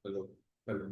Hello. Hello.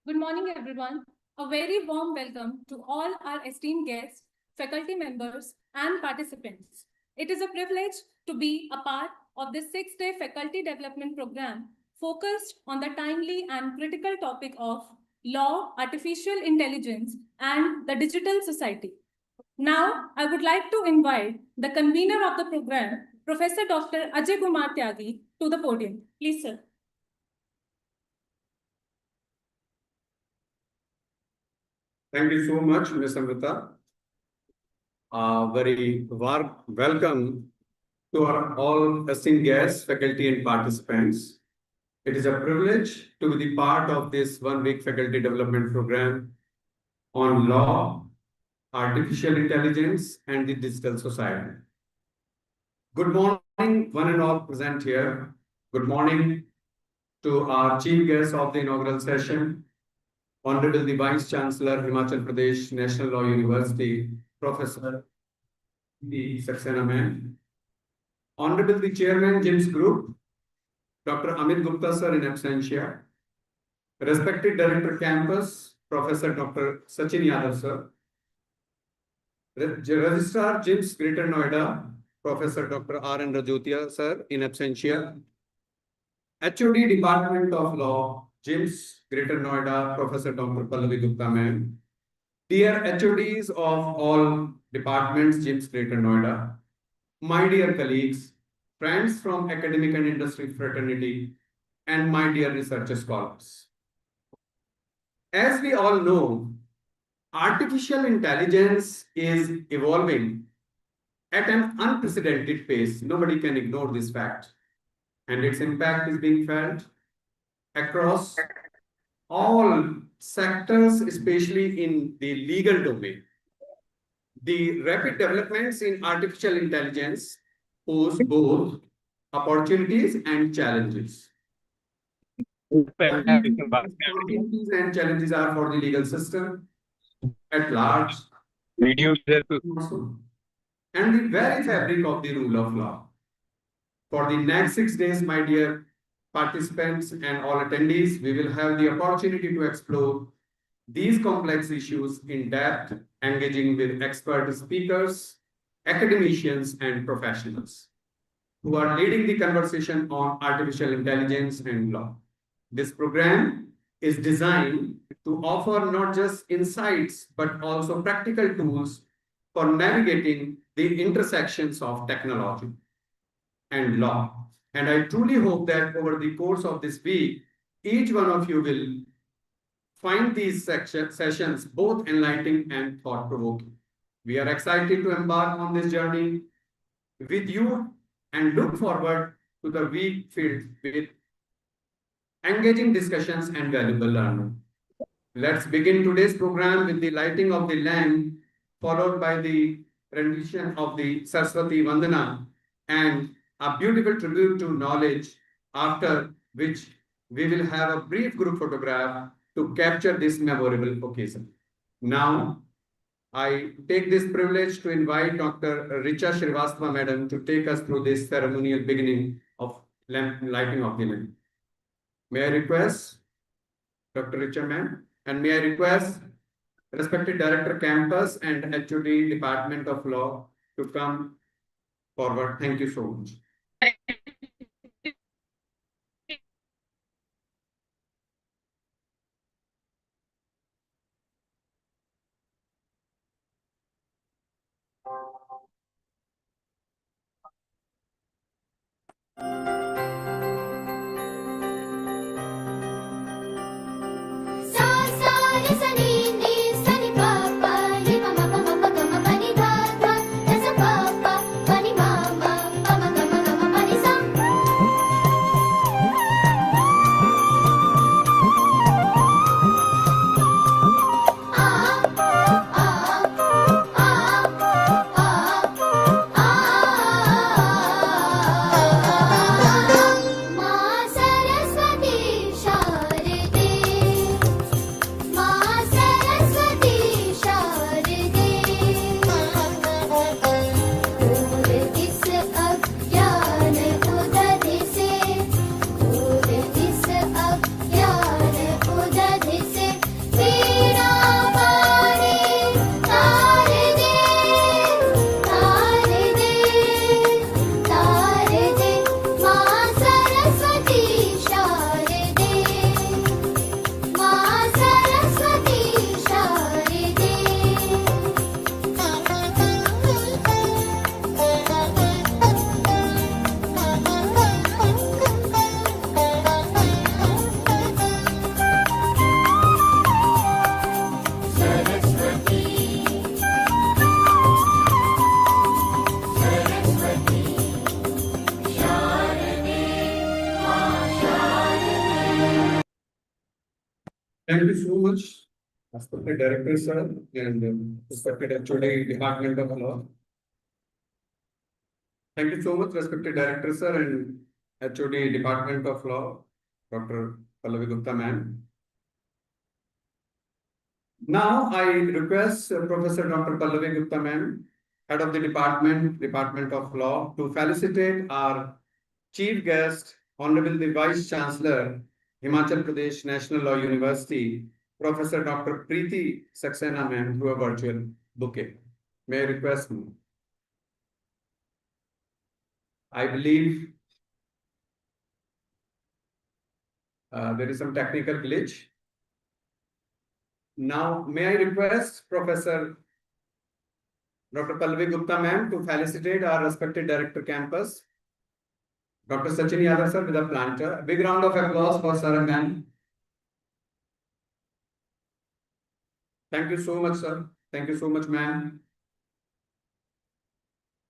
Good morning, everyone. A very warm welcome to all our esteemed guests, faculty members, and participants. It is a privilege to be a part of this 6-day faculty development program focused on the timely and critical topic of law, artificial intelligence, and the digital society. Now, I would like to invite the convener of the program, Professor Dr. Ajay Kumar Tyagi, to the podium. Please, sir. Thank you so much, Ms. Amrita. Very warm welcome to our all esteemed guests, faculty, and participants. It is a privilege to be the part of this one-week faculty development program on law, artificial intelligence, and the digital society. Good morning, one and all present here. Good morning to our chief guest of the inaugural session, Honorable the Vice Chancellor, Himachal Pradesh National Law University, Professor D. Saxena Ma'am. Honorable the Chairman, JIMS Group, Dr. Amit Gupta Sir in absentia. Respected Director Campus, Professor Dr. Sachin Yadav Sir. Registrar JIMS Greater Noida, Professor Dr. R.N. Rajotia Sir in absentia. HOD Department of Law, JIMS Greater Noida, Professor Dr. Pallavi Gupta Ma'am. Dear HODs of all departments, JIMS Greater Noida. My dear colleagues, friends from academic and industry fraternity, and my dear research scholars. As we all know, artificial intelligence is evolving at an unprecedented pace. Nobody can ignore this fact. And its impact is being felt across all sectors, especially in the legal domain. The rapid developments in artificial intelligence pose both opportunities and challenges. Opportunities and challenges are for the legal system at large, and the very fabric of the rule of law. For the next 6 days, my dear participants and all attendees, we will have the opportunity to explore these complex issues in depth, engaging with expert speakers, academicians, and professionals who are leading the conversation on artificial intelligence and law. This program is designed to offer not just insights, but also practical tools for navigating the intersections of technology and law. And I truly hope that over the course of this week, each one of you will find these sessions both enlightening and thought-provoking. We are excited to embark on this journey with you and look forward to the week filled with engaging discussions and valuable learning. Let's begin today's program with the lighting of the lamp, followed by the rendition of the Saraswati Vandana and a beautiful tribute to knowledge, after which we will have a brief group photograph to capture this memorable occasion. Now, I take this privilege to invite Dr. Richa Srivastava Madam to take us through this ceremonial beginning of lighting of the lamp. May I request Dr. Richa Ma'am, and may I request respected Director Campus and HOD Department of Law to come forward. Thank you so much. Sa Thank you so much, respected Director Sir and respected HOD Department of Law. Thank you so much, respected Director Sir and HOD Department of Law, Dr. Pallavi Gupta ma'am. Now I request Professor Dr. Pallavi Gupta ma'am, Head of the Department of Law, to felicitate our Chief Guest, Honorable the Vice Chancellor, Himachal Pradesh National Law University, Professor Dr. Preeti Saxena ma'am, through a virtual bouquet. May I request ma'am? I believe there is some technical glitch. Now, may I request Professor Dr. Pallavi Gupta ma'am to felicitate our respected Director Campus, Dr. Sachin Yadav sir, with a planter. A big round of applause for sir and ma'am. Thank you so much, sir. Thank you so much, ma'am.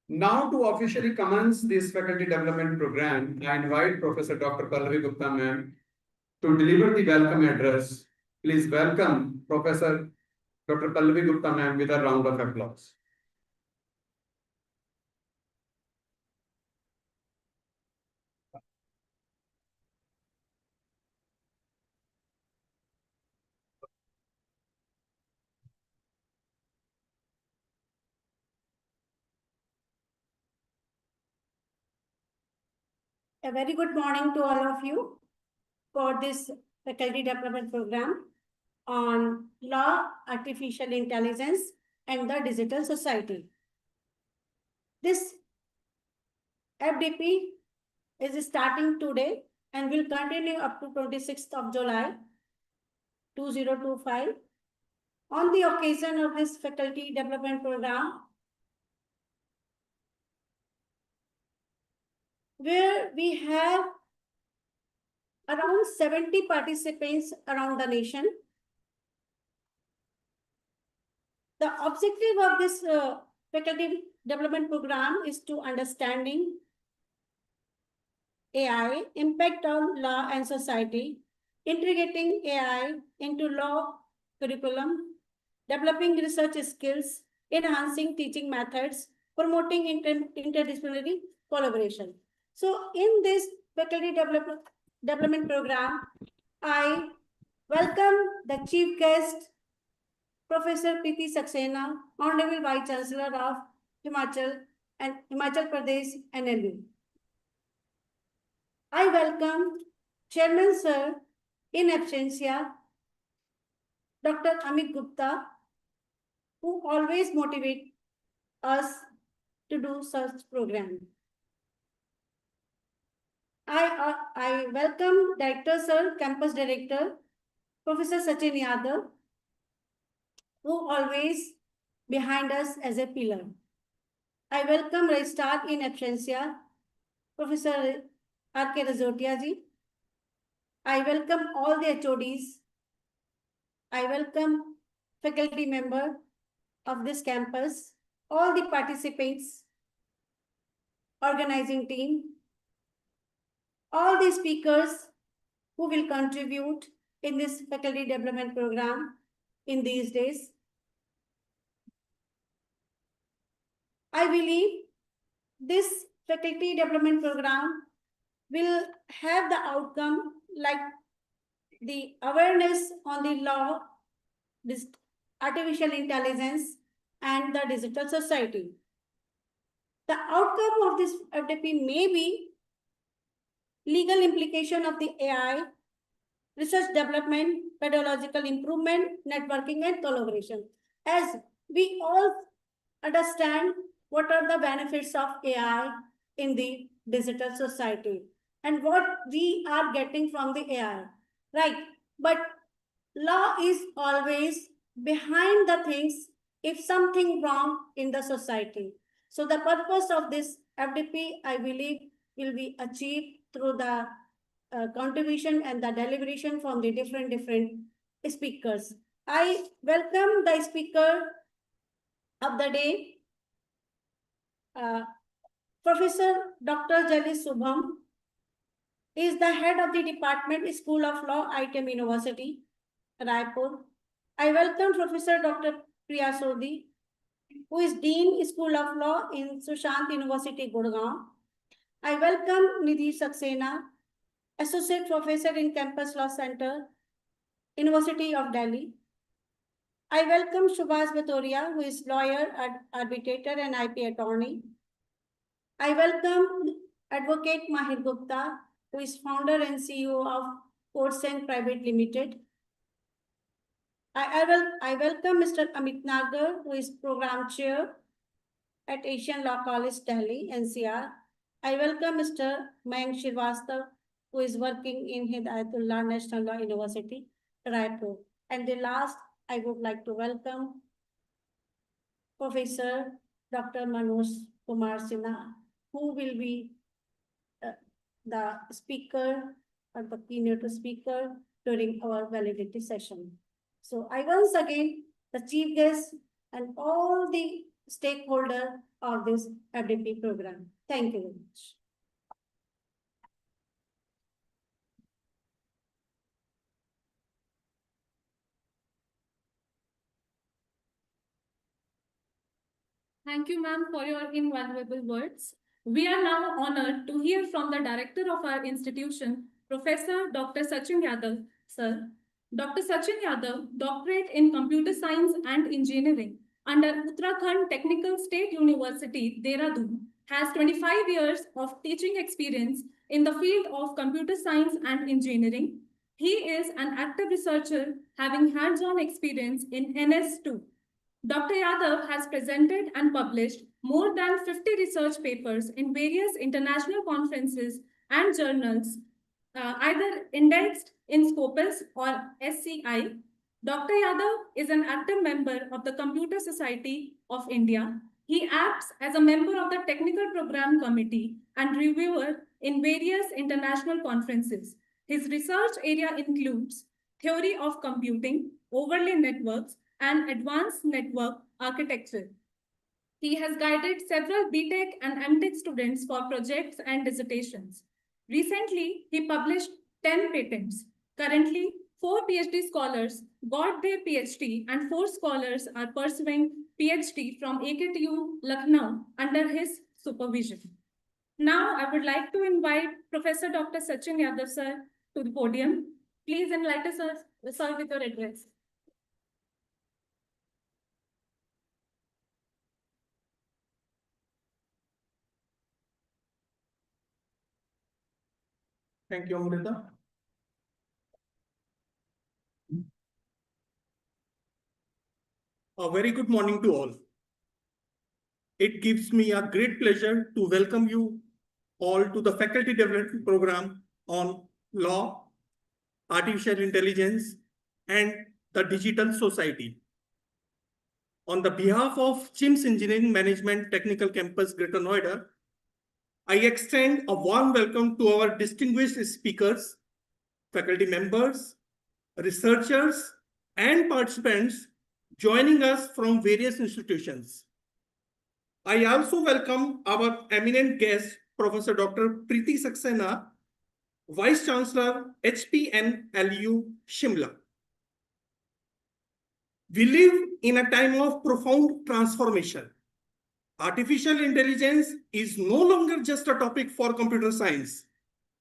Now, to officially commence this faculty development program, I invite Professor Dr. Pallavi Gupta ma'am to deliver the welcome address. Please welcome Professor Dr. Pallavi Gupta ma'am with a round of applause. A very good morning to all of you for this faculty development program on law, artificial intelligence, and the digital society. This FDP is starting today and will continue up to 26th of July 2025. On the occasion of this faculty development program, where we have around 70 participants around the nation. The objective of this faculty development program is to understanding AI, impact on law and society, integrating AI into law curriculum, developing research skills, enhancing teaching methods, promoting interdisciplinary collaboration. So in this faculty development program, I welcome the chief guest, Professor Preeti Saxena, Honorable Vice Chancellor of Himachal Pradesh NLU. I welcome Chairman Sir in absentia, Dr. Amit Gupta, who always motivate us to do such program. I welcome Director Sir, Campus Director, Professor Sachin Yadav, who always behind us as a pillar. I welcome Registrar in absentia, Professor R.K. Razotia ji. I welcome all the HODs. I welcome faculty member of this campus, all the participants, organizing team, all the speakers who will contribute in this faculty development program in these days. I believe this faculty development program will have the outcome like the awareness on the law, this artificial intelligence, and the digital society. The outcome of this FDP may be legal implication of the AI, research development, pedagogical improvement, networking, and collaboration. As we all understand what are the benefits of AI in the digital society and what we are getting from the AI, right? But law is always behind the things if something wrong in the society. So the purpose of this FDP, I believe, will be achieved through the contribution and the deliberation from the different speakers. I welcome the speaker of the day, Professor Dr. Jali Subham. He is the head of the Department School of Law, ITM University. Raipur. I welcome Professor Dr. Priya Sodhi, who is Dean School of Law in Sushant University, Gurgaon. I welcome Nidhi Saxena, Associate Professor in Campus Law Center, University of Delhi. I welcome Shubhas Vatoria, who is lawyer, arbitrator, and IP attorney. I welcome Advocate Mahir Gupta, who is founder and CEO of Courtsend Private Limited. I welcome Mr. Amit Nagar, who is program chair at Asian Law College, Delhi, NCR. I welcome Mr. Mayank Srivastava, who is working in Hidayatullah National Law University, Raipur. And the last, I would like to welcome Professor Dr. Manoj Kumar Sinha, who will be the speaker or the keynote speaker during our validity session. So I once again, the chief guest and all the stakeholders of this FDP program. Thank you very much. Thank you, ma'am, for your invaluable words. We are now honored to hear from the director of our institution, Professor Dr. Sachin Yadav, sir. Dr. Sachin Yadav, doctorate in computer science and engineering under Uttarakhand Technical State University, Dehradun, has 25 years of teaching experience in the field of computer science and engineering. He is an active researcher having hands-on experience in NS2. Dr. Yadav has presented and published more than 50 research papers in various international conferences and journals, either indexed in Scopus or SCI. Dr. Yadav is an active member of the Computer Society of India. He acts as a member of the Technical Program Committee and reviewer in various international conferences. His research area includes theory of computing, overlay networks, and advanced network architecture. He has guided several BTech and MTech students for projects and dissertations. Recently, he published 10 patents. Currently, 4 PhD scholars got their PhD and 4 scholars are pursuing PhD from AKTU, Lucknow under his supervision. Now, I would like to invite Professor Dr. Sachin Yadav, sir, to the podium. Please enlighten us, sir, with your address. Thank you, Amrita. A very good morning to all. It gives me a great pleasure to welcome you all to the Faculty Development Program on Law, Artificial Intelligence, and the Digital Society. On the behalf of CHIMS Engineering Management Technical Campus, Greater Noida, I extend a warm welcome to our distinguished speakers, faculty members, researchers, and participants joining us from various institutions. I also welcome our eminent guest, Professor Dr. Preeti Saxena, Vice Chancellor, HPNLU, Shimla. We live in a time of profound transformation. Artificial intelligence is no longer just a topic for computer science.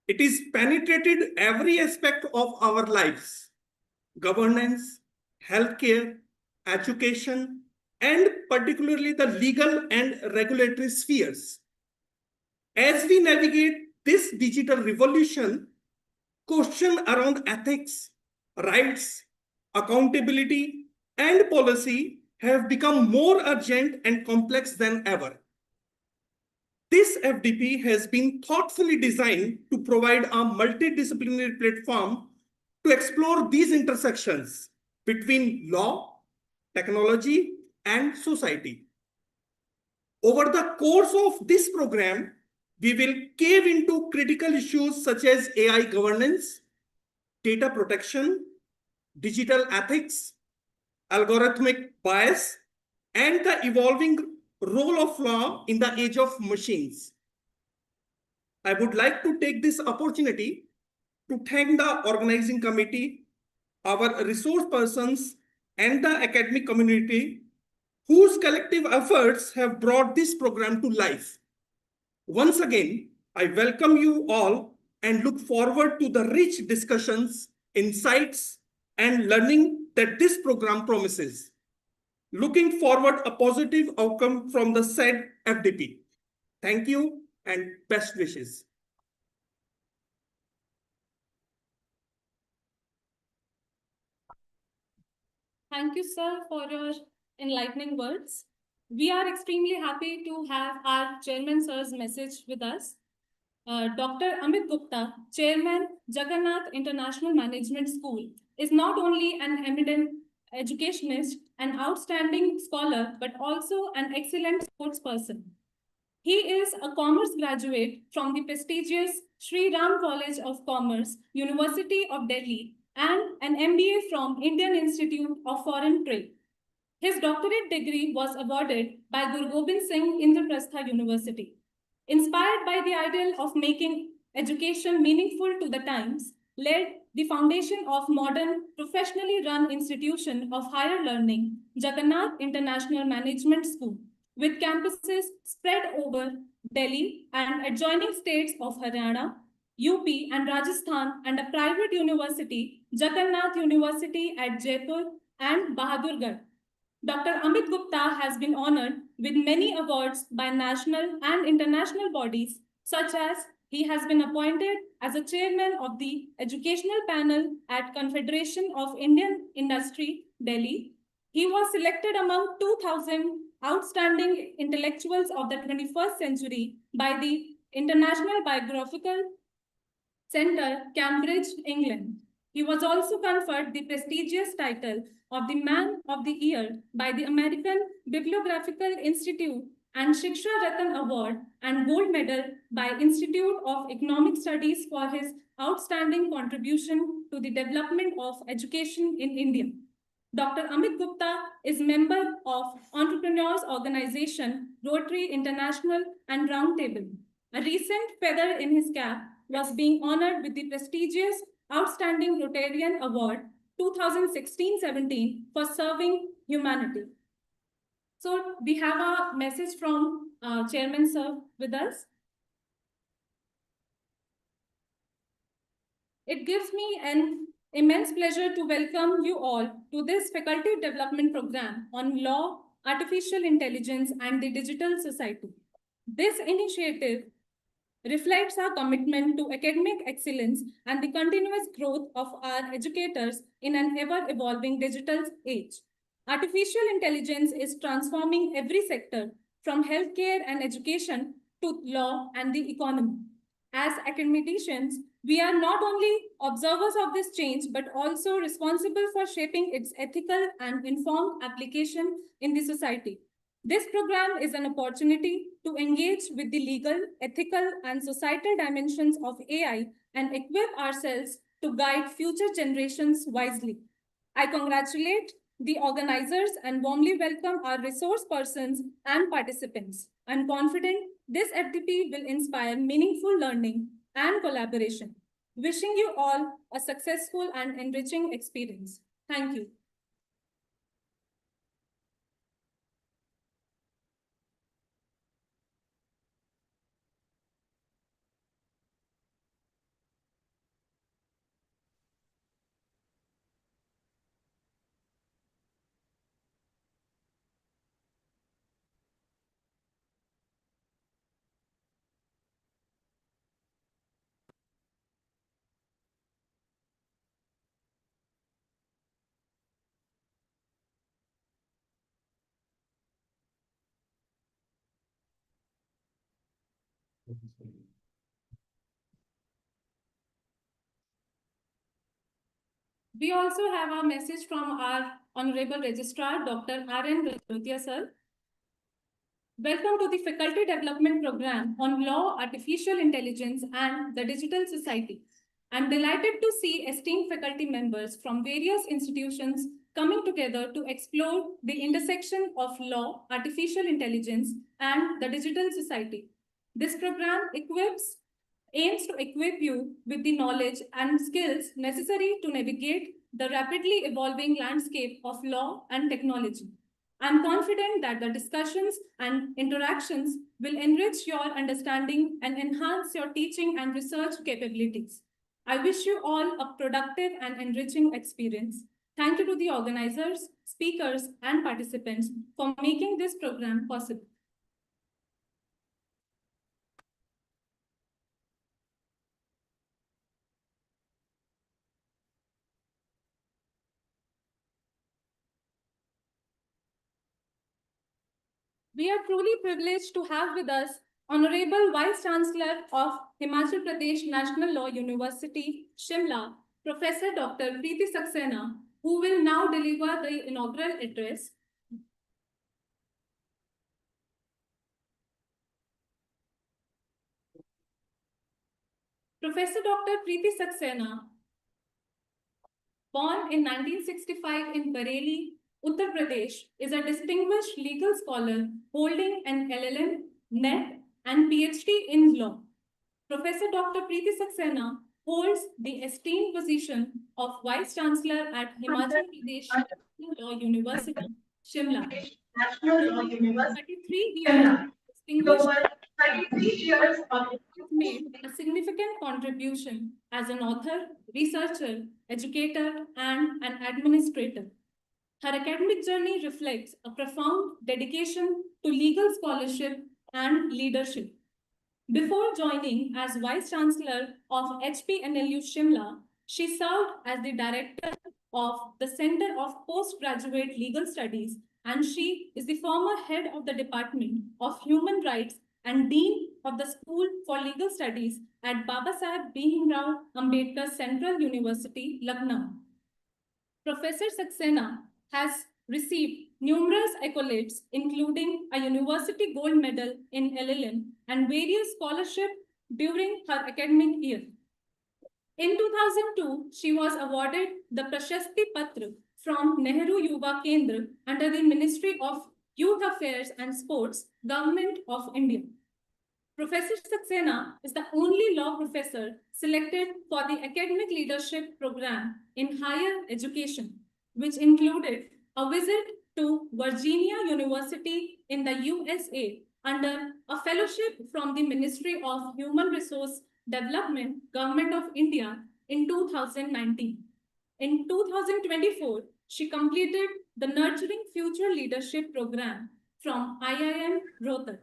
It is penetrated every aspect of our lives: governance, healthcare, education, and particularly the legal and regulatory spheres. As we navigate this digital revolution, questions around ethics, rights, accountability, and policy have become more urgent and complex than ever. This FDP has been thoughtfully designed to provide a multidisciplinary platform to explore these intersections between law, technology, and society. Over the course of this program, we will cave into critical issues such as AI governance, data protection, digital ethics, algorithmic bias, and the evolving role of law in the age of machines. I would like to take this opportunity to thank the organizing committee, our resource persons, and the academic community whose collective efforts have brought this program to life. Once again, I welcome you all and look forward to the rich discussions, insights, and learning that this program promises. Looking forward a positive outcome from the said FDP. Thank you and best wishes. Thank you, sir, for your enlightening words. We are extremely happy to have our chairman sir's message with us. Dr. Amit Gupta, chairman, Jagannath International Management School, is not only an eminent educationist, an outstanding scholar, but also an excellent sportsperson. He is a commerce graduate from the prestigious Sri Ram College of Commerce, University of Delhi, and an MBA from Indian Institute of Foreign Trade. His doctorate degree was awarded by Guru Gobind Singh Indraprastha University. Inspired by the ideal of making education meaningful to the times, led the foundation of modern, professionally run institution of higher learning, Jagannath International Management School, with campuses spread over Delhi and adjoining states of Haryana, UP and Rajasthan, and a private university, Jagannath University at Jaipur and Bahadurgarh. Dr. Amit Gupta has been honored with many awards by national and international bodies, such as he has been appointed as a chairman of the educational panel at Confederation of Indian Industry, Delhi. He was selected among 2,000 outstanding intellectuals of the 21st century by the International Biographical Center, Cambridge, England. He was also conferred the prestigious title of the Man of the Year by the American Bibliographical Institute and Shiksha Ratan Award and Gold Medal by Institute of Economic Studies for his outstanding contribution to the development of education in India. Dr. Amit Gupta is member of Entrepreneurs Organization, Rotary International and Roundtable. A recent feather in his cap was being honored with the prestigious Outstanding Rotarian Award 2016-17 for serving humanity. So we have a message from Chairman Sir with us. It gives me an immense pleasure to welcome you all to this faculty development program on law, artificial intelligence, and the digital society. This initiative reflects our commitment to academic excellence and the continuous growth of our educators in an ever-evolving digital age. Artificial intelligence is transforming every sector, from healthcare and education to law and the economy. As academicians, we are not only observers of this change, but also responsible for shaping its ethical and informed application in the society. This program is an opportunity to engage with the legal, ethical, and societal dimensions of AI and equip ourselves to guide future generations wisely. I congratulate the organizers and warmly welcome our resource persons and participants. I'm confident this FDP will inspire meaningful learning and collaboration. Wishing you all a successful and enriching experience. Thank you. We also have a message from our Honorable Registrar, Dr. R.N. Rajotia, sir. Welcome to the Faculty Development Program on Law, Artificial Intelligence, and the Digital Society. I'm delighted to see esteemed faculty members from various institutions coming together to explore the intersection of law, artificial intelligence, and the digital society. This program aims to equip you with the knowledge and skills necessary to navigate the rapidly evolving landscape of law and technology. I'm confident that the discussions and interactions will enrich your understanding and enhance your teaching and research capabilities. I wish you all a productive and enriching experience. Thank you to the organizers, speakers, and participants for making this program possible. We are truly privileged to have with us Honorable Vice Chancellor of Himachal Pradesh National Law University, Shimla, Professor Dr. Preeti Saxena, who will now deliver the inaugural address. Professor Dr. Preeti Saxena, born in 1965 in Bareilly, Uttar Pradesh, is a distinguished legal scholar holding an LLM, NET, and PhD in law. Professor Dr. Preeti Saxena holds the esteemed position of Vice Chancellor at Himachal Pradesh National Law University, Shimla. 33 years of distinguished has made a significant contribution as an author, researcher, educator, and an administrator. Her academic journey reflects a profound dedication to legal scholarship and leadership. Before joining as Vice Chancellor of HPNLU Shimla, she served as the Director of the Center of Postgraduate Legal Studies, and she is the former head of the Department of Human Rights and Dean of the School for Legal Studies at Babasaheb Bhimrao Ambedkar Central University, Lucknow. Professor Saxena has received numerous accolades, including a university gold medal in LLM and various scholarships during her academic year. In 2002, she was awarded the Prashasti Patra from Nehru Yuva Kendra under the Ministry of Youth Affairs and Sports, Government of India. Professor Saxena is the only law professor selected for the Academic Leadership Program in higher education, which included a visit to Virginia University in the USA under a fellowship from the Ministry of Human Resource Development, Government of India in 2019. In 2024, she completed the Nurturing Future Leadership Program from IIM Rohtak.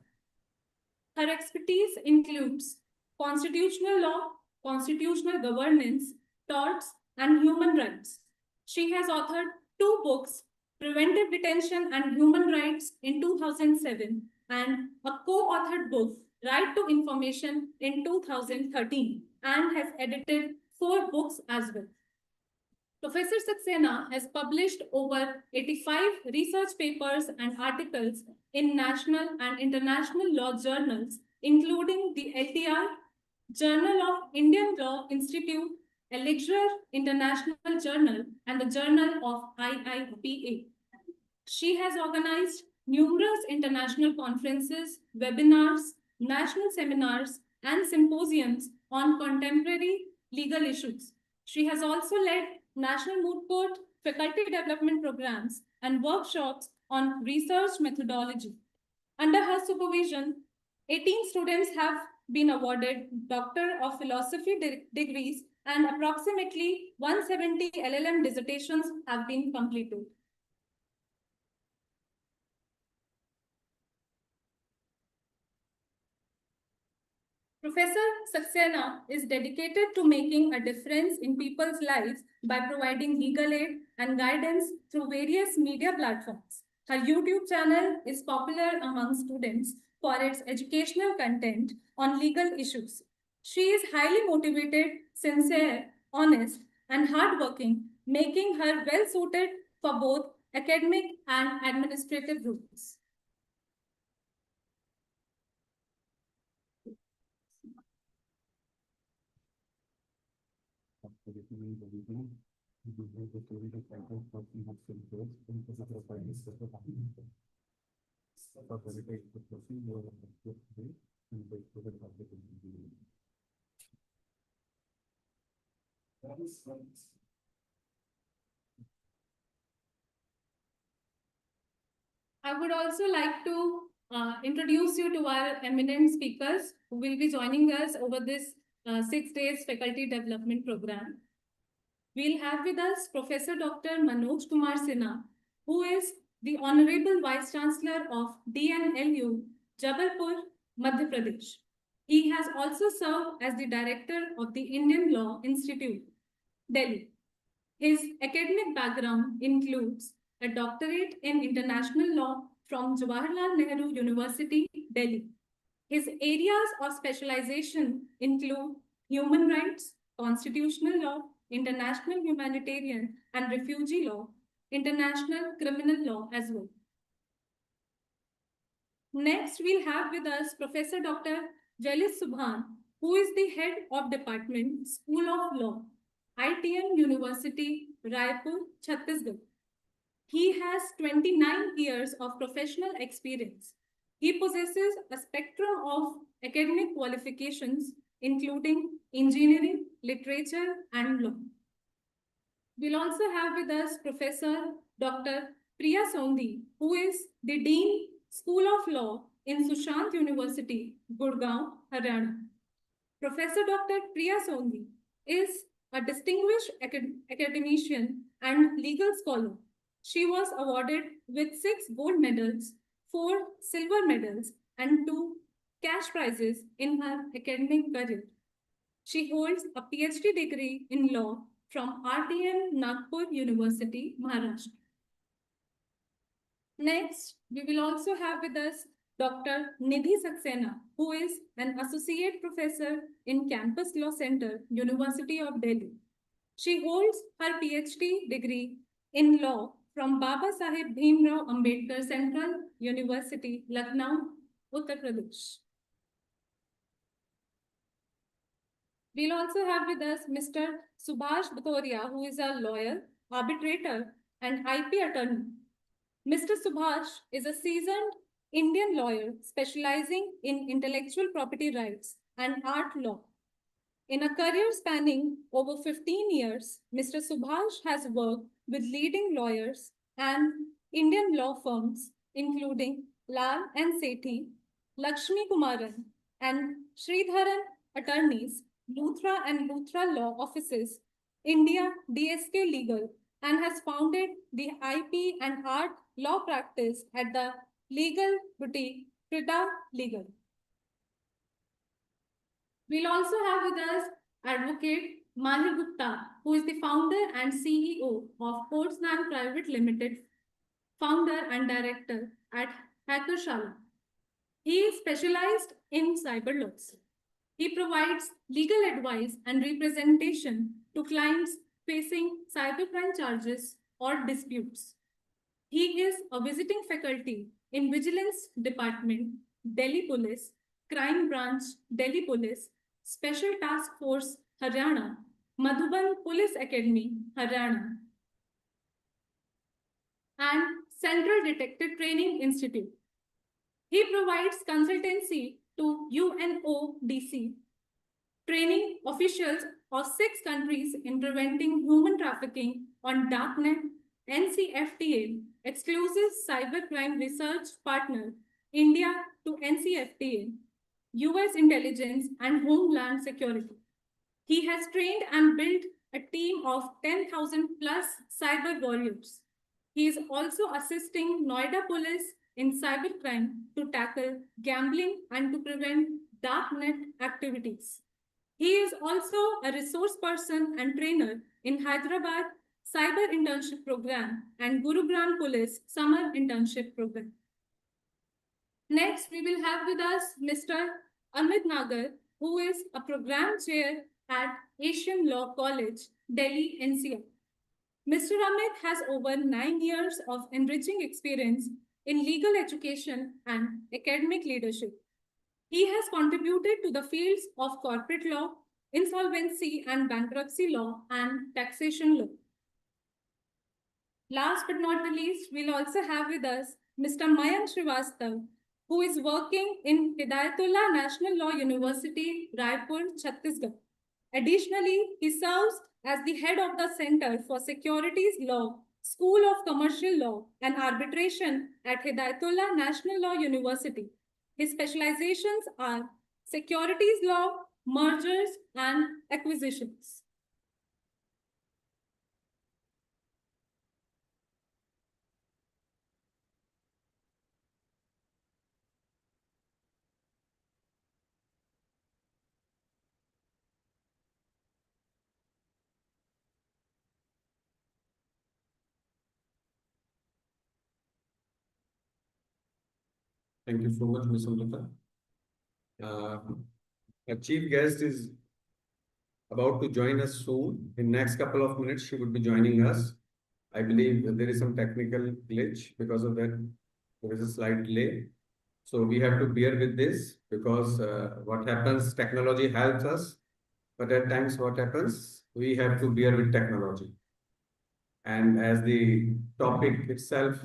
Her expertise includes constitutional law, constitutional governance, torts, and human rights. She has authored 2 books, Preventive Detention and Human Rights in 2007, and a co-authored book, Right to Information in 2013, and has edited 4 books as well. Professor Saxena has published over 85 research papers and articles in national and international law journals, including the LTR, Journal of Indian Law Institute, Elixir International Journal, and the Journal of IIPA. She has organized numerous international conferences, webinars, national seminars, and symposiums on contemporary legal issues. She has also led National Moot Court faculty development programs and workshops on research methodology. Under her supervision, 18 students have been awarded Doctor of Philosophy degrees and approximately 170 LLM dissertations have been completed. Professor Saxena is dedicated to making a difference in people's lives by providing legal aid and guidance through various media platforms. Her YouTube channel is popular among students for its educational content on legal issues. She is highly motivated, sincere, honest, and hardworking, making her well suited for both academic and administrative roles. I would also like to introduce you to our eminent speakers who will be joining us over this 6 days faculty development program. We'll have with us Professor Dr. Manoj Kumar Sinha, who is the Honorable Vice Chancellor of DNLU, Jabalpur, Madhya Pradesh. He has also served as the Director of the Indian Law Institute, Delhi. His academic background includes a doctorate in international law from Jawaharlal Nehru University, Delhi. His areas of specialization include human rights, constitutional law, international humanitarian and refugee law, international criminal law as well. Next, we'll have with us Professor Dr. Jalis Subhan, who is the head of Department, School of Law, ITM University, Raipur, Chhattisgarh. He has 29 years of professional experience. He possesses a spectrum of academic qualifications, including engineering, literature, and law. We'll also have with us Professor Dr. Priya Sondhi, who is the Dean, School of Law in Sushant University, Gurgaon, Haryana. Professor Dr. Priya Sondhi is a distinguished academician and legal scholar. She was awarded with 6 gold medals, 4 silver medals, and 2 cash prizes in her academic career. She holds a PhD degree in law from RTM Nagpur University, Maharashtra. Next, we will also have with us Dr. Nidhi Saxena, who is an associate professor in Campus Law Center, University of Delhi. She holds her PhD degree in law from Baba Saheb Bhimrao Ambedkar Central University, Lucknow, Uttar Pradesh. We'll also have with us Mr. Subhash Batoria, who is a lawyer, arbitrator, and IP attorney. Mr. Subhash is a seasoned Indian lawyer specializing in intellectual property rights and art law. In a career spanning over 15 years, Mr. Subhash has worked with leading lawyers and Indian law firms, including Lal and Sethi, Lakshmi Kumaran, and Sridharan attorneys, Luthra and Luthra law offices, India DSK Legal, and has founded the IP and art law practice at the legal boutique Prida Legal. We'll also have with us Advocate Mahir Gupta, who is the founder and CEO of Portsnan Private Limited, founder and director at Hackershala. He is specialized in cyber laws. He provides legal advice and representation to clients facing cybercrime charges or disputes. He is a visiting faculty in Vigilance Department, Delhi Police, Crime Branch, Delhi Police, Special Task Force, Haryana, Madhuban Police Academy, Haryana, and Central Detective Training Institute. He provides consultancy to UNODC, training officials of 6 countries in preventing human trafficking on Darknet, NCFTA, exclusive cybercrime research partner, India to NCFTA, US Intelligence and Homeland Security. He has trained and built a team of 10,000 plus cyber warriors. He is also assisting Noida Police in cybercrime to tackle gambling and to prevent darknet activities. He is also a resource person and trainer in Hyderabad Cyber Internship Program and Gurugram Police Summer Internship Program. Next, we will have with us Mr. Amit Nagar, who is a program chair at Asian Law College, Delhi, NCR. Mr. Amit has over 9 years of enriching experience in legal education and academic leadership. He has contributed to the fields of corporate law, insolvency and bankruptcy law, and taxation law. Last but not the least, we'll also have with us Mr. Mayank Srivastav, who is working in Hidayatullah National Law University, Raipur, Chhattisgarh. Additionally, he serves as the head of the Center for Securities Law School of Commercial Law and Arbitration at Hidayatullah National Law University. His specializations are securities law, mergers, and acquisitions. Thank you so much, Ms. Amrita. Our chief guest is about to join us soon. In next couple of minutes, she would be joining us. I believe there is some technical glitch. Because of that, there is a slight delay. So we have to bear with this because what happens, technology helps us, but at times what happens, we have to bear with technology. And as the topic itself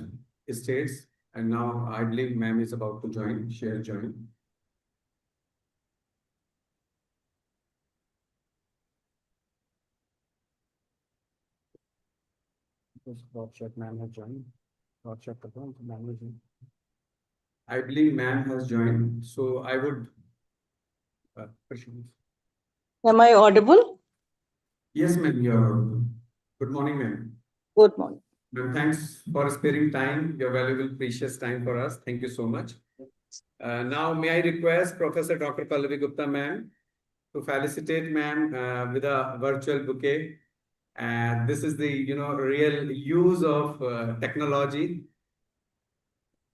states, and now I believe ma'am is about to join, she has joined. Ma'am has joined. I believe ma'am has joined, so I would. Am I audible? Yes, ma'am, you are audible. Good morning, ma'am. Good morning. Ma'am, thanks for sparing time, your valuable, precious time for us. Thank you so much. Now, may I request Professor Dr. Pallavi Gupta, ma'am, to felicitate ma'am with a virtual bouquet. And this is the real use of technology.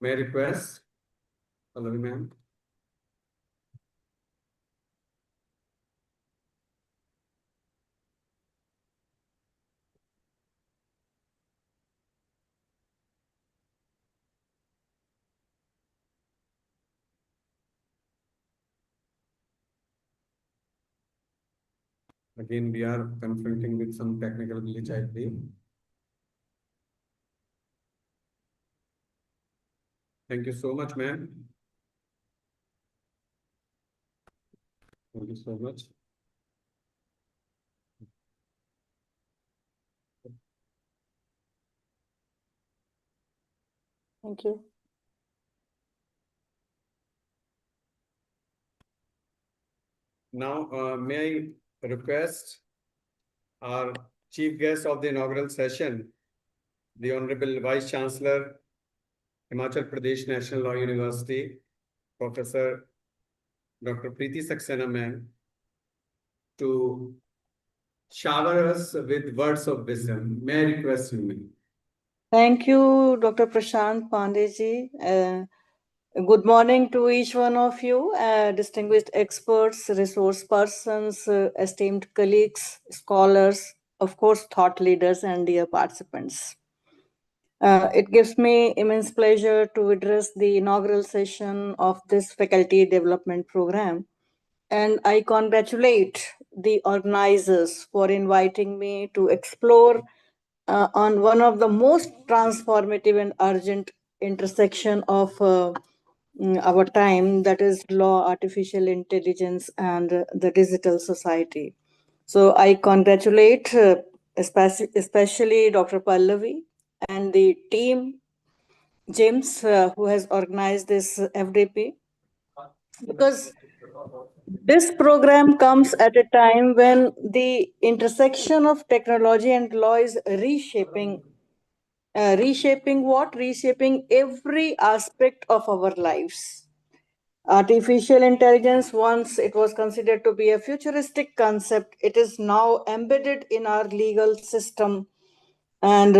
May I request Pallavi, ma'am? Again, we are confronting with some technical glitch, I believe. Thank you so much, ma'am. Thank you so much. Thank you. Now, may I request our chief guest of the inaugural session, the Honorable Vice Chancellor, Himachal Pradesh National Law University, Professor Dr. Preeti Saxena ma'am, to shower us with words of wisdom. May I request you, ma'am? Thank you, Dr. Prashant Pandey-ji. Good morning to each one of you, distinguished experts, resource persons, esteemed colleagues, scholars, of course, thought leaders, and dear participants. It gives me immense pleasure to address the inaugural session of this faculty development program. And I congratulate the organizers for inviting me to explore on one of the most transformative and urgent intersection of our time, that is law, artificial intelligence, and the digital society. So I congratulate especially Dr. Pallavi and the team, James, who has organized this FDP, because this program comes at a time when the intersection of technology and law is reshaping. Reshaping what? Reshaping every aspect of our lives. Artificial intelligence, once it was considered to be a futuristic concept, it is now embedded in our legal system. And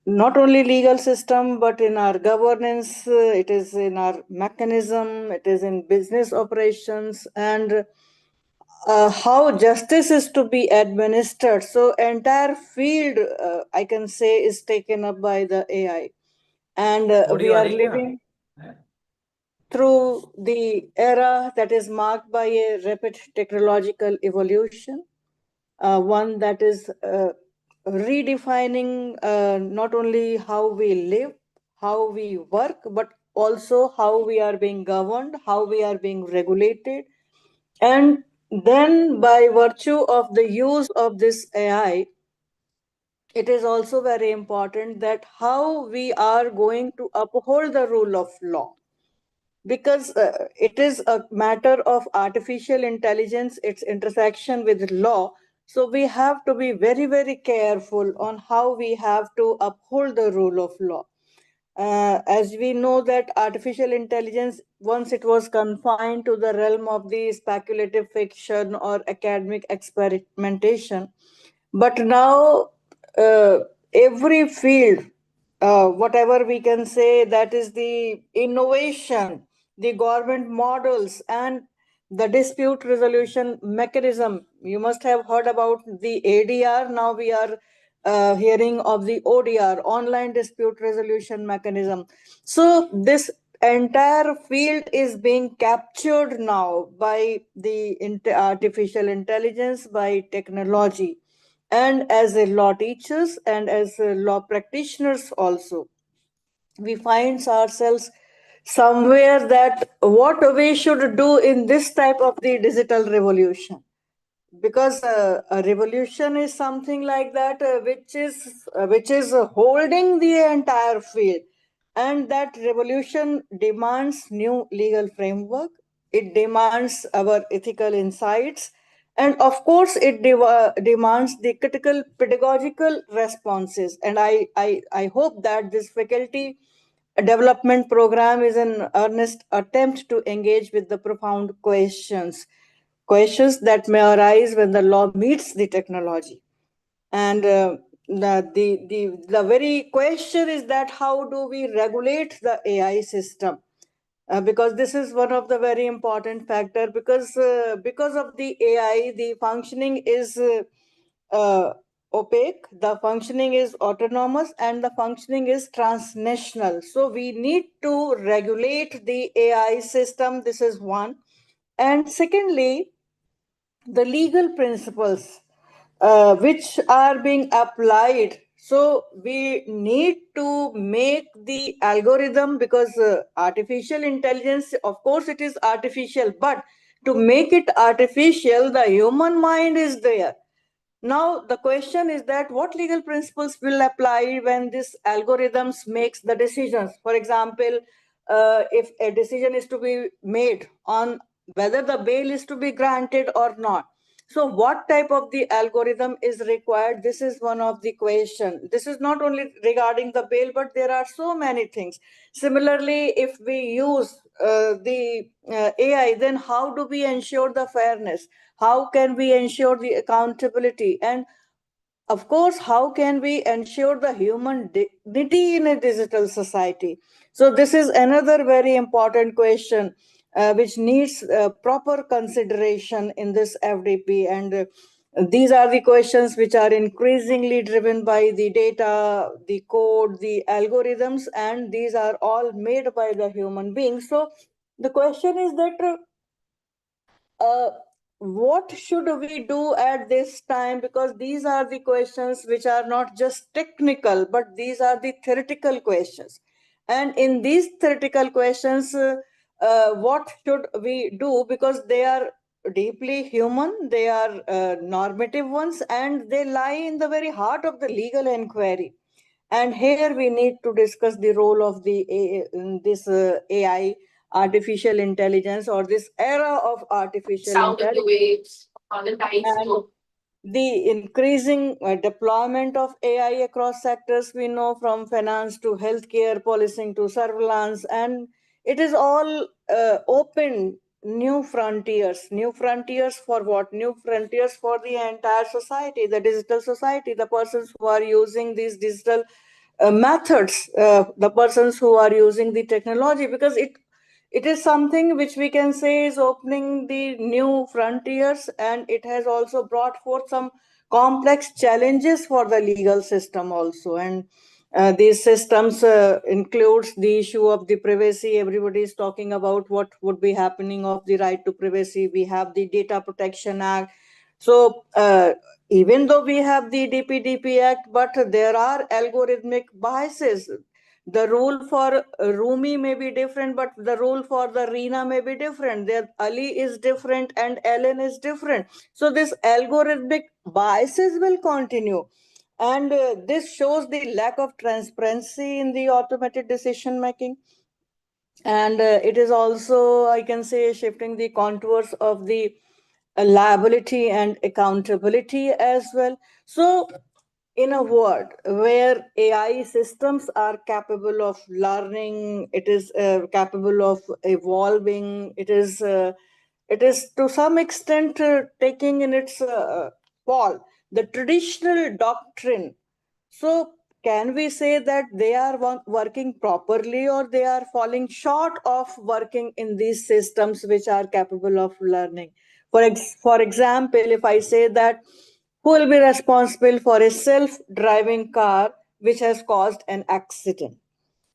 not only legal system, but in our governance, it is in our mechanism, it is in business operations, and how justice is to be administered. So entire field, I can say, is taken up by the AI. And we are living through the era that is marked by a rapid technological evolution, one that is redefining not only how we live, how we work, but also how we are being governed, how we are being regulated. And then by virtue of the use of this AI, it is also very important that how we are going to uphold the rule of law, because it is a matter of artificial intelligence, its intersection with law. So we have to be very, very careful on how we have to uphold the rule of law. As we know that artificial intelligence, once it was confined to the realm of the speculative fiction or academic experimentation, but now every field, whatever we can say, that is the innovation, the government models, and the dispute resolution mechanism. You must have heard about the ADR. Now we are hearing of the ODR, online dispute resolution mechanism. So this entire field is being captured now by the artificial intelligence, by technology. And as a law teachers and as a law practitioners also, we find ourselves somewhere that what we should do in this type of the digital revolution, because a revolution is something like that, which is holding the entire field, and that revolution demands new legal framework, it demands our ethical insights, and of course it demands the critical pedagogical responses. And I hope that this faculty development program is an earnest attempt to engage with the profound questions that may arise when the law meets the technology. And the very question is that how do we regulate the AI system? Because this is one of the very important factor, because of the AI, the functioning is opaque, the functioning is autonomous, and the functioning is transnational. So we need to regulate the AI system. This is one. And secondly, the legal principles which are being applied. So we need to make the algorithm, because artificial intelligence, of course it is artificial, but to make it artificial, the human mind is there. Now the question is that what legal principles will apply when this algorithms makes the decisions. For example, if a decision is to be made on whether the bail is to be granted or not, so what type of the algorithm is required? This is one of the question. This is not only regarding the bail, but there are so many things. Similarly, if we use the AI, then how do we ensure the fairness? How can we ensure the accountability? And of course, how can we ensure the human dignity in a digital society? So this is another very important question which needs proper consideration in this FDP. And these are the questions which are increasingly driven by the data, the code, the algorithms, and these are all made by the human beings. So the question is that what should we do at this time? Because these are the questions which are not just technical, but these are the theoretical questions. And in these theoretical questions, what should we do? Because they are deeply human, they are normative ones, and they lie in the very heart of the legal inquiry. And here we need to discuss the role of this AI, artificial intelligence, or this era of artificial Sound of the intelligence, waves on the tides and flow. the increasing deployment of AI across sectors, we know, from finance to healthcare, policing to surveillance, and it is all open new frontiers. New frontiers for what? New frontiers for the entire society, the digital society, the persons who are using these digital methods, the persons who are using the technology, because it is something which we can say is opening the new frontiers, and it has also brought forth some complex challenges for the legal system also. And these systems includes the issue of the privacy. Everybody is talking about what would be happening of the right to privacy. We have the Data Protection Act. So even though we have the DPDP Act, but there are algorithmic biases. The rule for Rumi may be different, but the rule for the Reena may be different. Their Ali is different and Ellen is different. So this algorithmic biases will continue. And this shows the lack of transparency in the automated decision making. And it is also, I can say, shifting the contours of the liability and accountability as well. So, in a world where AI systems are capable of learning, it is capable of evolving, it is to some extent taking in its fall the traditional doctrine. So, can we say that they are working properly, or they are falling short of working in these systems which are capable of learning? For example, if I say that who will be responsible for a self-driving car which has caused an accident?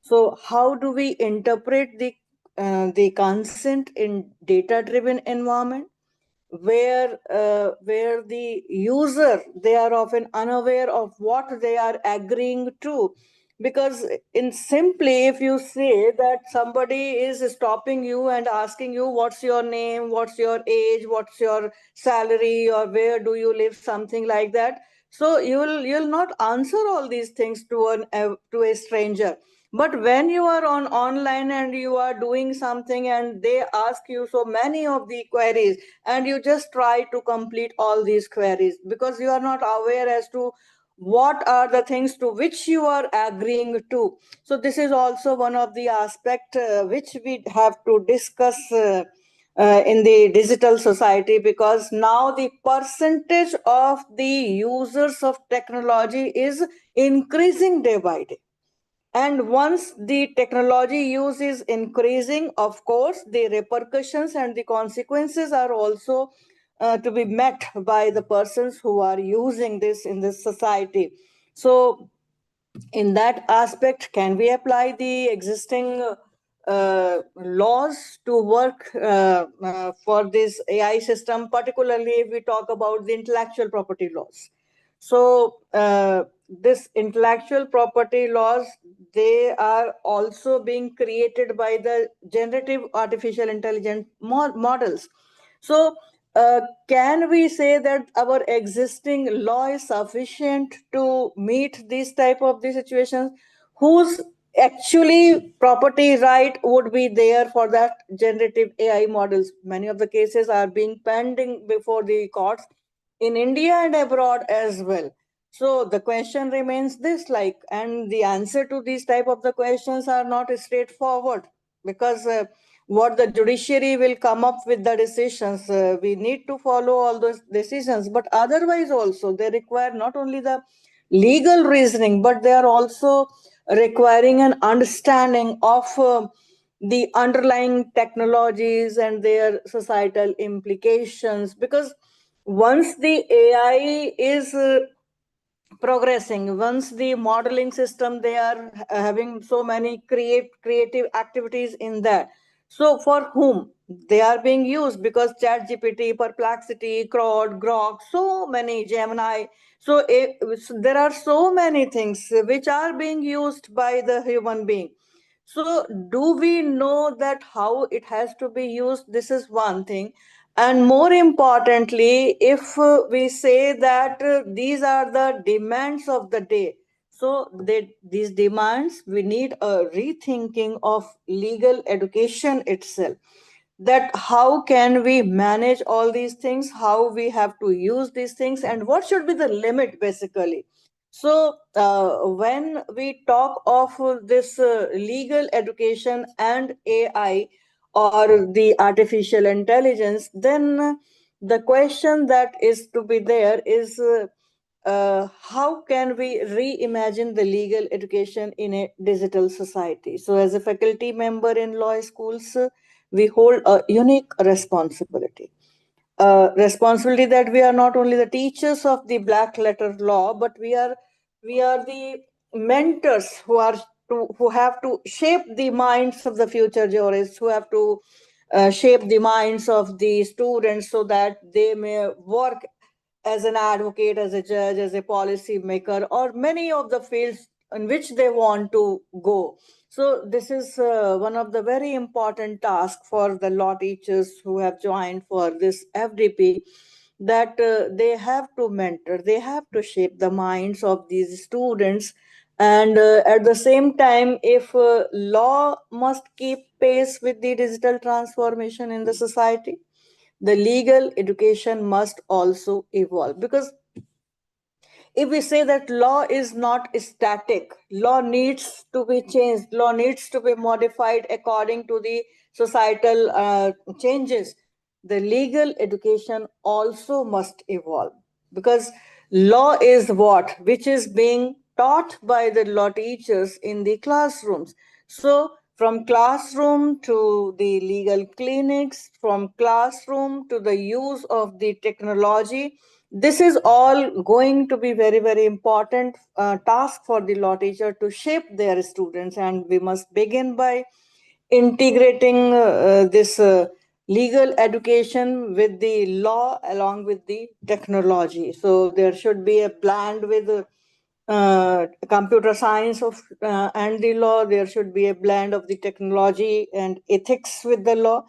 So, how do we interpret the consent in data-driven environment, where the user, they are often unaware of what they are agreeing to? Because in simply, if you say that somebody is stopping you and asking you what's your name, what's your age, what's your salary, or where do you live, something like that, so you'll not answer all these things to a stranger. But when you are on online and you are doing something and they ask you so many of the queries, and you just try to complete all these queries because you are not aware as to what are the things to which you are agreeing to. So this is also one of the aspect which we have to discuss in the digital society, because now the percentage of the users of technology is increasing day by day. And once the technology use is increasing, of course, the repercussions and the consequences are also to be met by the persons who are using this in this society. So, in that aspect, can we apply the existing laws to work for this AI system, particularly if we talk about the intellectual property laws? So this intellectual property laws, they are also being created by the generative artificial intelligence models. So can we say that our existing law is sufficient to meet these type of the situations? Whose actually property right would be there for that generative AI models? Many of the cases are being pending before the courts in India and abroad as well. So the question remains this, like, and the answer to these type of the questions are not straightforward, because what the judiciary will come up with the decisions, we need to follow all those decisions, but otherwise also they require not only the legal reasoning, but they are also requiring an understanding of the underlying technologies and their societal implications. Because once the AI is progressing, once the modeling system, they are having so many creative activities in that, so for whom they are being used? Because chat gpt, perplexity, crowd, grok, so many, gemini, so there are so many things which are being used by the human being. So do we know that how it has to be used? This is one thing. And more importantly, if we say that these are the demands of the day, so these demands, we need a rethinking of legal education itself, that how can we manage all these things, how we have to use these things, and what should be the limit basically. So when we talk of this legal education and AI or the artificial intelligence, then the question that is to be there is how can we reimagine the legal education in a digital society? So as a faculty member in law schools, we hold a unique responsibility. Responsibility that we are not only the teachers of the black letter law, but we are the mentors who have to shape the minds of the future jurists, who have to shape the minds of the students so that they may work as an advocate, as a judge, as a policy maker, or many of the fields in which they want to go. So this is one of the very important tasks for the law teachers who have joined for this FDP, that they have to mentor, they have to shape the minds of these students. And at the same time, if law must keep pace with the digital transformation in the society, the legal education must also evolve. Because if we say that law is not static, law needs to be changed, law needs to be modified according to the societal changes, the legal education also must evolve. Because law is what which is being taught by the law teachers in the classrooms. So from classroom to the legal clinics, from classroom to the use of the technology, this is all going to be very, very important task for the law teacher to shape their students. And we must begin by integrating this legal education with the law along with the technology. So there should be a blend with computer science of and the law. There should be a blend of the technology and ethics with the law.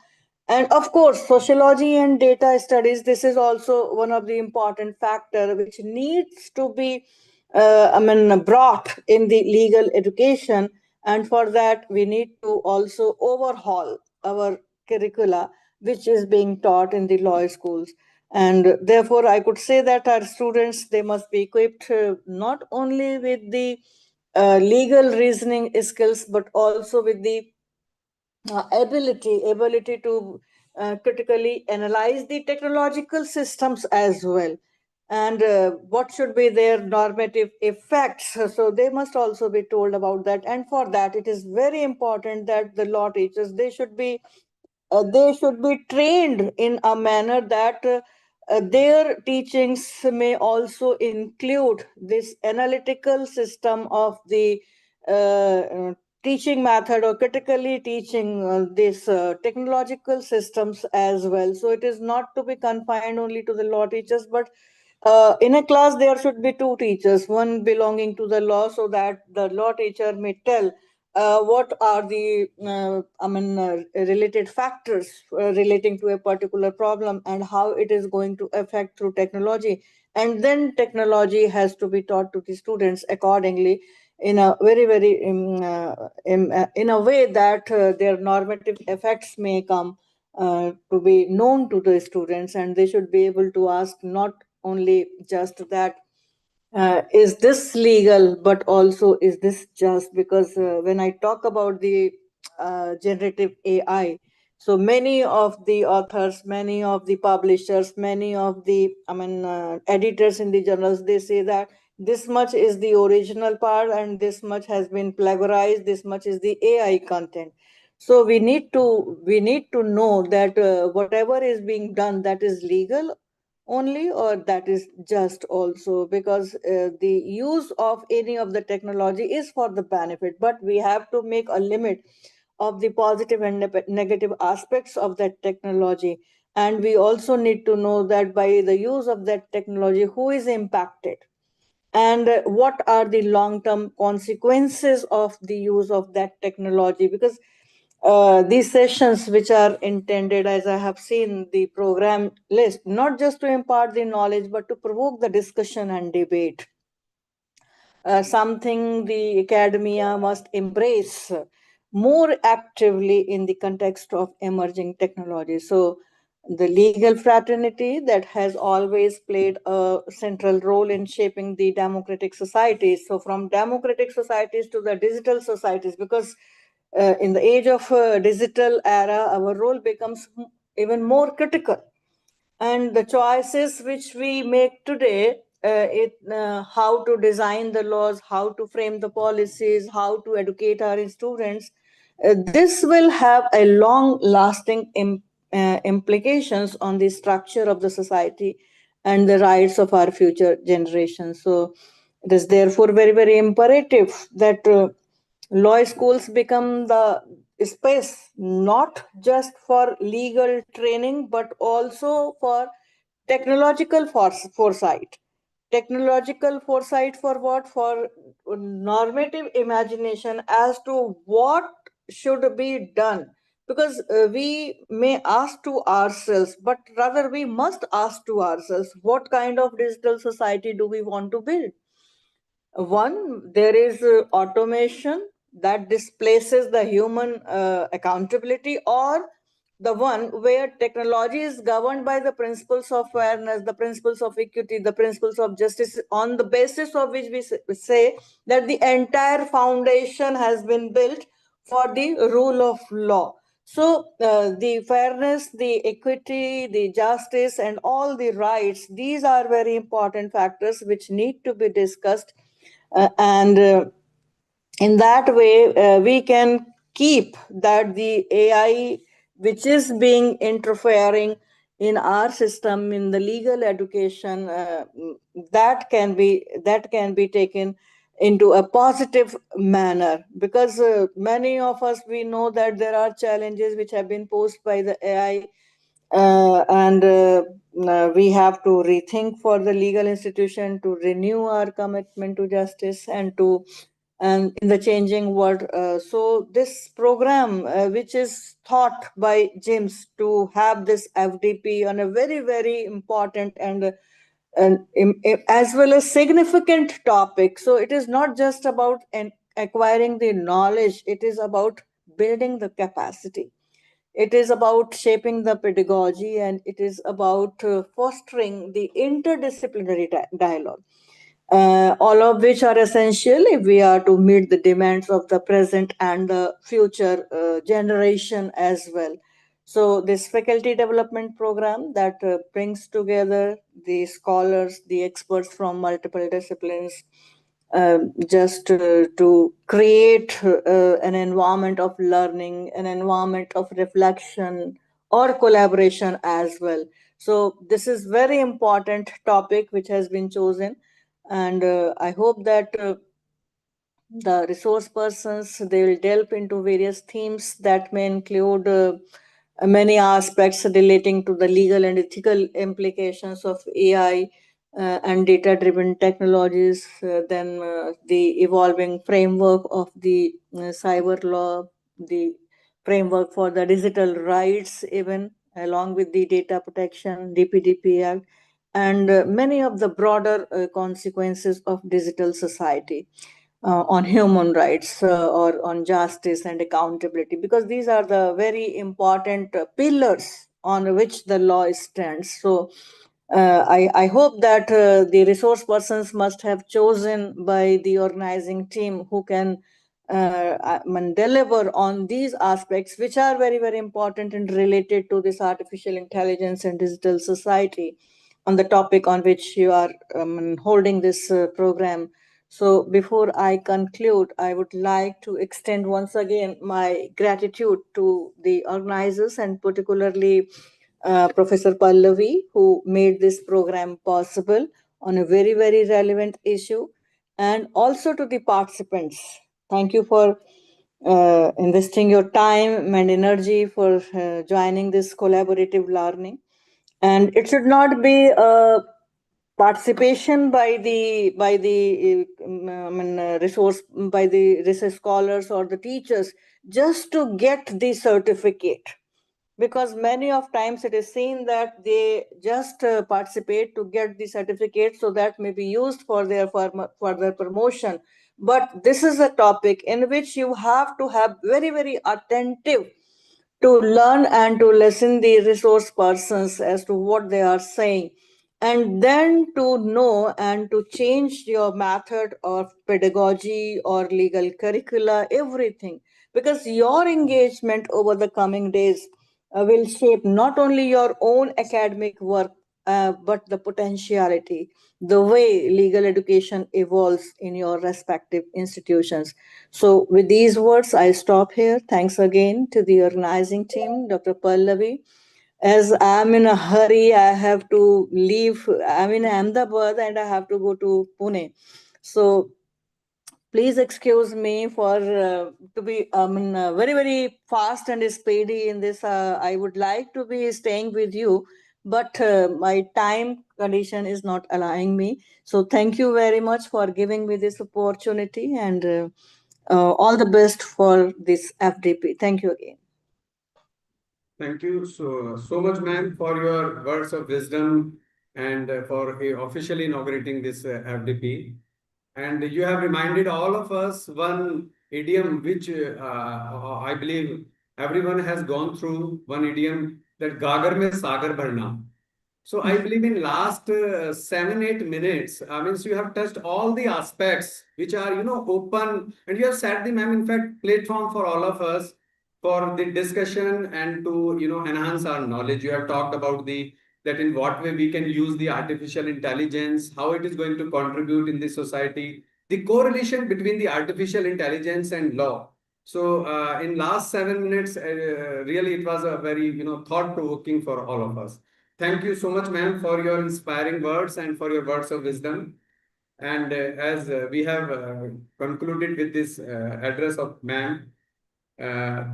And of course, sociology and data studies, this is also one of the important factor which needs to be brought in the legal education. And for that, we need to also overhaul our curricula, which is being taught in the law schools. And therefore, I could say that our students, they must be equipped not only with the legal reasoning skills, but also with the ability to critically analyze the technological systems as well. And what should be their normative effects, so they must also be told about that. And for that, it is very important that the law teachers, they should be trained in a manner that their teachings may also include this analytical system of the teaching method, or critically teaching these technological systems as well. So it is not to be confined only to the law teachers, but in a class there should be two teachers, one belonging to the law, so that the law teacher may tell what are the related factors relating to a particular problem, and how it is going to affect through technology. And then technology has to be taught to the students accordingly, in a very, very in a way that their normative effects may come to be known to the students. And they should be able to ask not only just that is this legal, but also is this just. Because when I talk about the generative AI, so many of the authors, many of the publishers, many of the editors in the journals, they say that this much is the original part and this much has been plagiarized, this much is the AI content. So we need to know that whatever is being done, that is legal only, or that is just also. Because the use of any of the technology is for the benefit, but we have to make a limit of the positive and negative aspects of that technology. And we also need to know that by the use of that technology, who is impacted, and what are the long term consequences of the use of that technology. Because these sessions, which are intended, as I have seen the program list, not just to impart the knowledge, but to provoke the discussion and debate, something the academia must embrace more actively in the context of emerging technology. So, the legal fraternity that has always played a central role in shaping the democratic societies. So, from democratic societies to the digital societies, because in the age of digital era, our role becomes even more critical. And the choices which we make today, how to design the laws, how to frame the policies, how to educate our students, this will have a long lasting implications on the structure of the society and the rights of our future generations. So it is therefore very, very imperative that law schools become the space not just for legal training, but also for technological foresight. Technological foresight for what? For normative imagination as to what should be done, because we may ask to ourselves, but rather we must ask to ourselves, what kind of digital society do we want to build? One, there is automation that displaces the human accountability, or the one where technology is governed by the principles of fairness, the principles of equity, the principles of justice, on the basis of which we say that the entire foundation has been built for the rule of law. So the fairness, the equity, the justice, and all the rights, these are very important factors which need to be discussed. And in that way, we can keep that the AI, which is being interfering in our system, in the legal education, that can be taken into a positive manner, because many of us, we know that there are challenges which have been posed by the AI, and we have to rethink for the legal institution to renew our commitment to justice and in the changing world. So this program, which is thought by James to have this FDP on a very, very important and as well as significant topic. So it is not just about acquiring the knowledge, it is about building the capacity. It is about shaping the pedagogy, and it is about fostering the interdisciplinary dialogue, all of which are essential if we are to meet the demands of the present and the future generation as well. So, this faculty development program that brings together the scholars, the experts from multiple disciplines, just to create an environment of learning, an environment of reflection or collaboration as well. So this is very important topic which has been chosen, and I hope that the resource persons, they will delve into various themes that may include many aspects relating to the legal and ethical implications of AI and data driven technologies, then the evolving framework of the cyber law, the framework for the digital rights, even along with the data protection, DPDP Act, and many of the broader consequences of digital society on human rights or on justice and accountability, because these are the very important pillars on which the law stands. So I hope that the resource persons must have chosen by the organizing team who can deliver on these aspects, which are very, very important and related to this artificial intelligence and digital society, on the topic on which you are holding this program. So before I conclude, I would like to extend once again my gratitude to the organizers, and particularly Professor Pallavi, who made this program possible on a very, very relevant issue, and also to the participants. Thank you for investing your time and energy for joining this collaborative learning. And it should not be a participation by the research scholars or the teachers just to get the certificate, because many of times it is seen that they just participate to get the certificate so that may be used for their further promotion. But this is a topic in which you have to have very, very attentive to learn and to listen the resource persons as to what they are saying, and then to know and to change your method of pedagogy or legal curricula, everything, because your engagement over the coming days will shape not only your own academic work, but the potentiality, the way legal education evolves in your respective institutions. So, with these words, I stop here. Thanks again to the organizing team, Dr. Pallavi. As I'm in a hurry, I have to leave. I'm in Ahmedabad and I have to go to Pune. So, please excuse me for to be very, very fast and speedy in this. I would like to be staying with you, but my time condition is not allowing me. So thank you very much for giving me this opportunity, and all the best for this FDP. Thank you again. Thank you so much, ma'am, for your words of wisdom and for officially inaugurating this FDP. And you have reminded all of us one idiom which I believe everyone has gone through, one idiom that Gagar mein sagar bharna. So I believe in last 7-8 minutes, I mean, so you have touched all the aspects which are, open, and you have set the, ma'am, in fact, platform for all of us for the discussion and to, enhance our knowledge. You have talked about that in what way we can use the artificial intelligence, how it is going to contribute in the society, the correlation between the artificial intelligence and law. So in last 7 minutes, really it was a very, thought-provoking for all of us. Thank you so much, ma'am, for your inspiring words and for your words of wisdom. And as we have concluded with this address of ma'am,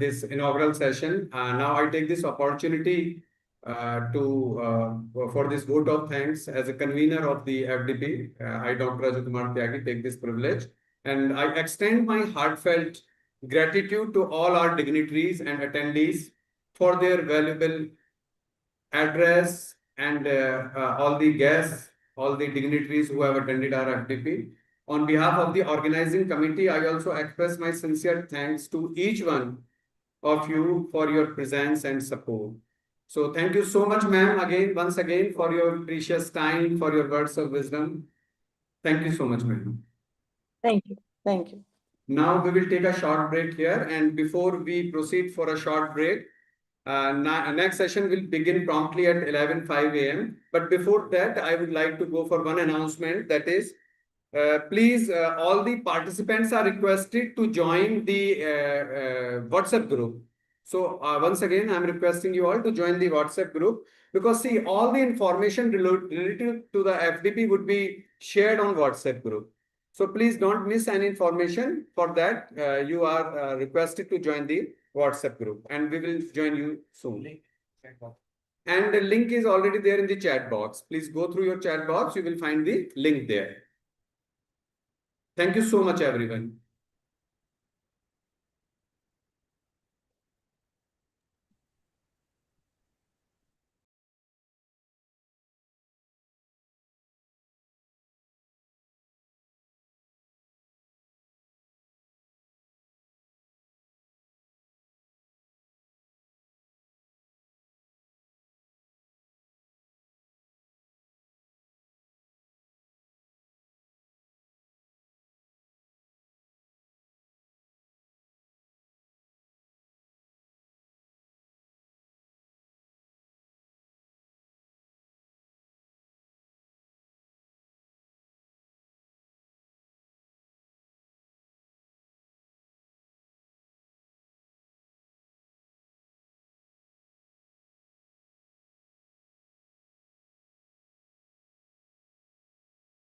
this inaugural session, now I take this opportunity for this vote of thanks as a convener of the FDP. I, Dr. Ajay Kumar Tyagi, take this privilege. And I extend my heartfelt gratitude to all our dignitaries and attendees for their valuable address and all the guests, all the dignitaries who have attended our FDP. On behalf of the organizing committee, I also express my sincere thanks to each one of you for your presence and support. So thank you so much, ma'am, once again, for your precious time, for your words of wisdom. Thank you so much, ma'am. Thank you. Thank you. Now we will take a short break here. And before we proceed for a short break, next session will begin promptly at 11:05 a.m. But before that, I would like to go for one announcement. That is, please, all the participants are requested to join the WhatsApp group. So once again, I'm requesting you all to join the WhatsApp group because see, all the information related to the FDP would be shared on WhatsApp group. So please don't miss any information. For that, you are requested to join the WhatsApp group and we will join you soon. And the link is already there in the chat box. Please go through your chat box. You will find the link there. Thank you so much, everyone.